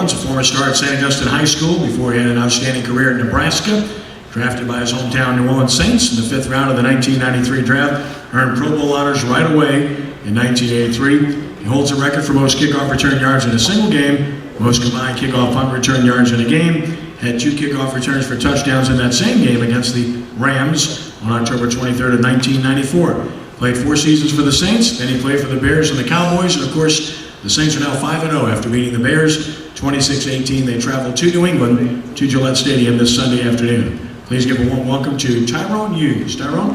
Jones, a former star at St. Augustine High School before he had an outstanding career in Nebraska. Drafted by his hometown New Orleans Saints in the 5th round of the 1993 draft, earned Pro Bowl honors right away in 1983. He holds a record for most kickoff return yards in a single game, most combined kickoff punt return yards in a game, had 2 kickoff returns for touchdowns in that same game against the Rams on October 23rd of 1994. Played 4 seasons for the Saints, then he played for the Bears and the Cowboys, and of course, the Saints are now 5-0 after beating the Bears 26-18. They travel to New England to Gillette Stadium this Sunday afternoon. Please give a warm welcome to Tyrone Hughes. Tyrone?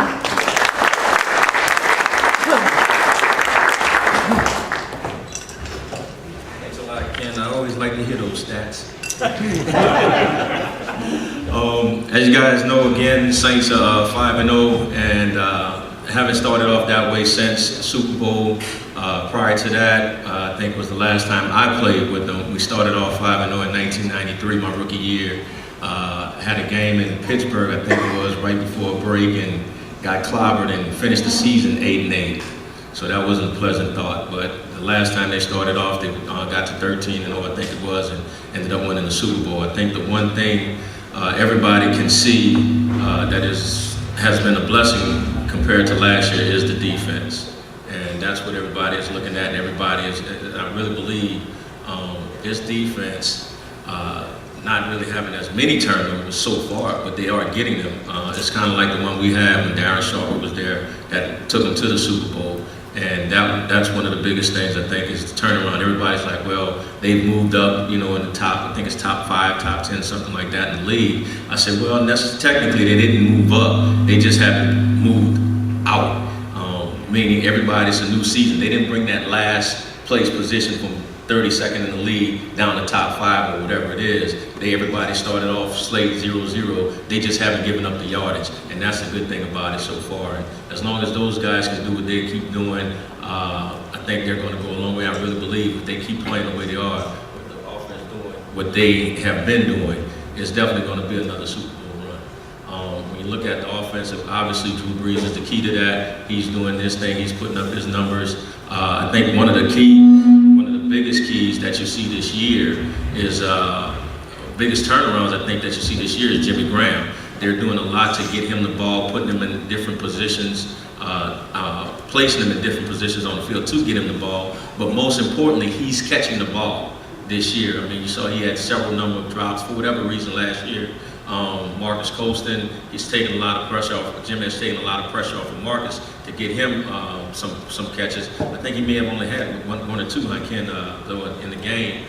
Thanks a lot, Ken. I always like to hear those stats. As you guys know, again, Saints are 5-0 and haven't started off that way since Super Bowl. Prior to that, I think was the last time I played with them. We started off 5-0 in 1993, my rookie year. Had a game in Pittsburgh, I think it was, right before a break, and got clobbered and finished the season 8-8. So that wasn't a pleasant thought. But the last time they started off, they got to 13-0, I think it was, and ended up winning the Super Bowl. I think the one thing everybody can see that has been a blessing compared to last year is the defense. And that's what everybody is looking at, and everybody is, I really believe, this defense, not really having as many turnovers so far, but they are getting them. It's kind of like the one we had when Darren Sharper was there that took them to the Super Bowl. And that's one of the biggest things, I think, is the turnaround. Everybody's like, well, they've moved up, in the top, I think it's top 5, top 10, something like that in the league. I said, well, technically they didn't move up. They just haven't moved out, meaning everybody's a new season. They didn't bring that last place position from 32nd in the league down to top 5 or whatever it is. Everybody started off slate 0-0. They just haven't given up the yardage, and that's a good thing about it so far. And as long as those guys can do what they keep doing, I think they're going to go a long way. I really believe if they keep playing the way they are, with the offense doing what they have been doing, it's definitely going to be another Super Bowl run. When you look at the offensive, obviously Drew Brees is the key to that. He's doing this thing. He's putting up his numbers. I think one of the biggest keys that you see this year is biggest turnarounds I think that you see this year is Jimmy Graham. They're doing a lot to get him the ball, putting him in different positions, placing him in different positions on the field to get him the ball. But most importantly, he's catching the ball this year. I mean, you saw he had several number of drops for whatever reason last year. Marcus Colston, he's taking a lot of pressure off. Jim has taken a lot of pressure off of Marcus to get him some catches. I think he may have only had one or two, though, in the game.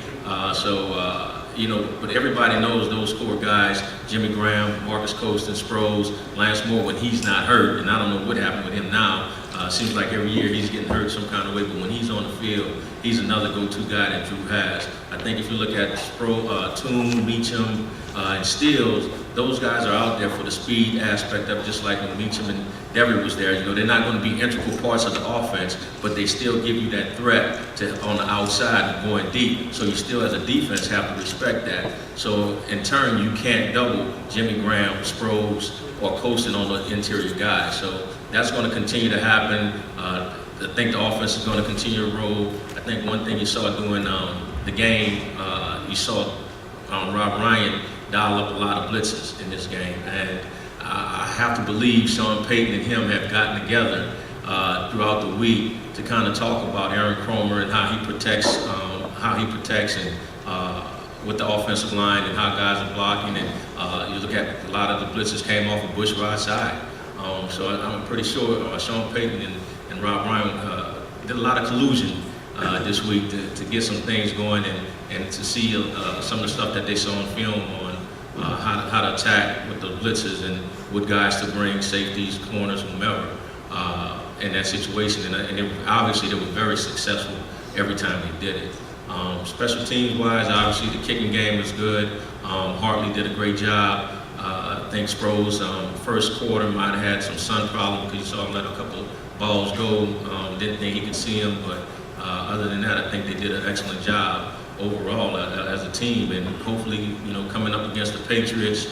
But everybody knows those core guys, Jimmy Graham, Marcus Colston, Sproles, Lance Moore, when he's not hurt, and I don't know what happened with him now. Seems like every year he's getting hurt some kind of way, but when he's on the field, he's another go-to guy that Drew has. I think if you look at Toon, Meacham, and Stills, those guys are out there for the speed aspect of it, just like when Meacham and Devery was there. They're not going to be integral parts of the offense, but they still give you that threat on the outside and going deep. So you still, as a defense, have to respect that. So in turn, you can't double Jimmy Graham, Sproles, or Colston on the interior guys. So that's going to continue to happen. I think the offense is going to continue to roll. I think one thing you saw during the game, you saw Rob Ryan dial up a lot of blitzes in this game, and I have to believe Sean Payton and him have gotten together throughout the week to kind of talk about Aaron Cromer and how he protects and with the offensive line and how guys are blocking. And you look at a lot of the blitzes came off of Bushrod side. So I'm pretty sure Sean Payton and Rob Ryan did a lot of collusion this week to get some things going and to see some of the stuff that they saw on film on how to attack with the blitzes and what guys to bring, safeties, corners, whomever, in that situation. And obviously they were very successful every time they did it. Special teams wise, obviously the kicking game was good. Hartley did a great job. I think Sproles first quarter might have had some sun problem because you saw him let a couple of balls go. Didn't think he could see him, but other than that, I think they did an excellent job overall as a team. And hopefully, coming up against the Patriots,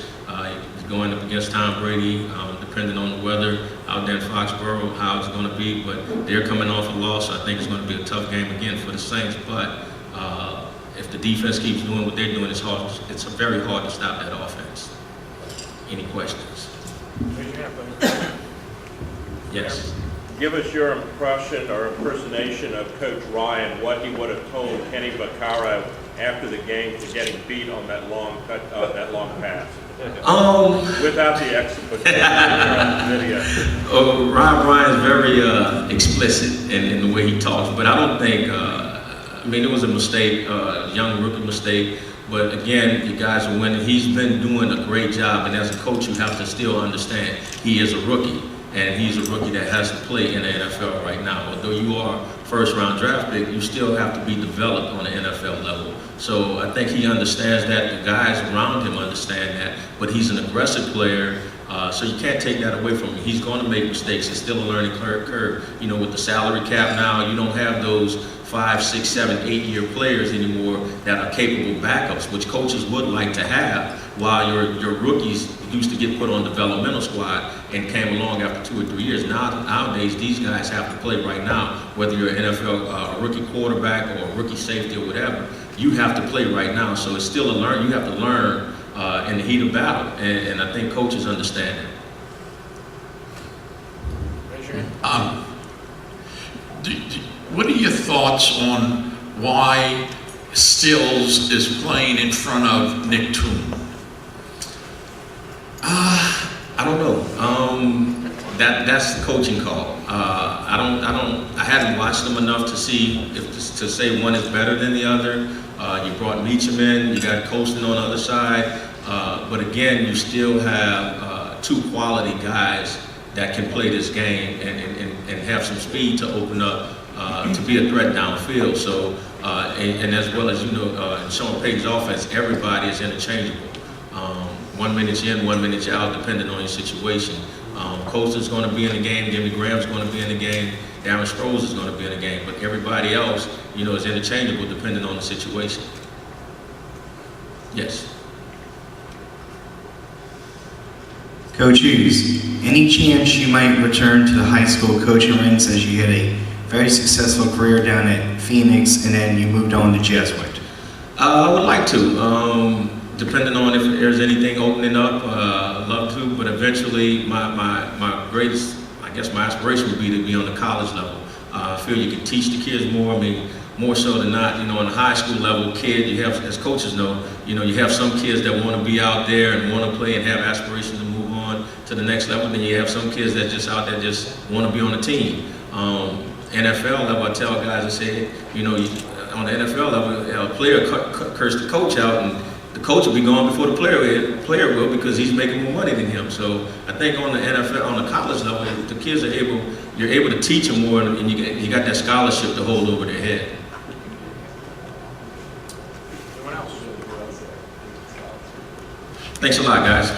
going up against Tom Brady, depending on the weather out there in Foxborough, how it's going to be. But they're coming off a loss, so I think it's going to be a tough game again for the Saints. But if if the defense keeps doing what they're doing, it's very hard to stop that offense. Any questions? Yes. Give us your impression or impersonation of Coach Ryan, what he would have told Kenny Vaccaro after the game for getting beat on that long pass. Without the exposition video. Rob Ryan's very explicit in the way he talks, but I don't think, I mean, it was a mistake, a young rookie mistake, but again, you guys are winning. He's been doing a great job, and as a coach, you have to still understand he is a rookie, and he's a rookie that has to play in the NFL right now. Although you are first-round draft pick, you still have to be developed on the NFL level. So I think he understands that. The guys around him understand that. But he's an aggressive player, so you can't take that away from him. He's going to make mistakes. It's still a learning curve. You know, with the salary cap now, you don't have those 5, 6, 7, 8-year players anymore that are capable backups, which coaches would like to have, while your rookies used to get put on developmental squad and came along after 2 or 3 years. Nowadays, these guys have to play right now, whether you're an NFL rookie quarterback or a rookie safety or whatever. You have to play right now, so it's still a learn. You have to learn in the heat of battle, and I think coaches understand that. What are your thoughts on why Stills is playing in front of Nick Toon? I don't know. That's the coaching call. I hadn't watched them enough to see to say one is better than the other. You brought Meacham in, you got Colston on the other side, but again, you still have 2 quality guys that can play this game and have some speed to open up to be a threat downfield. So, and as well as, you know, in Sean Payton's offense, everybody is interchangeable. 1 minute you're in, 1 minute you're out, depending on your situation. Colston's going to be in the game, Jimmy Graham's going to be in the game, Darren Sproles is going to be in the game, but everybody else, you know, is interchangeable depending on the situation. Yes. Coach Hughes, any chance you might return to the high school coaching ranks, as you had a very successful career down at Phoenix and then you moved on to Jesuit? I would like to, depending on if there's anything opening up, I'd love to, but eventually my greatest, I guess my aspiration would be to be on the college level. I feel you can teach the kids more. I mean, more so than not, you know, on the high school level, you have, as coaches know, you know, you have some kids that want to be out there and want to play and have aspirations to move on to the next level. Then you have some kids that just out there just want to be on a team. NFL level, I tell guys, I say, you know, on the NFL level, a player cursed the coach out, and the coach will be gone before the player will, because he's making more money than him. So I think on the NFL, on the college level, the kids are you're able to teach them more, and you got that scholarship to hold over their head. Anyone else? Thanks a lot, guys.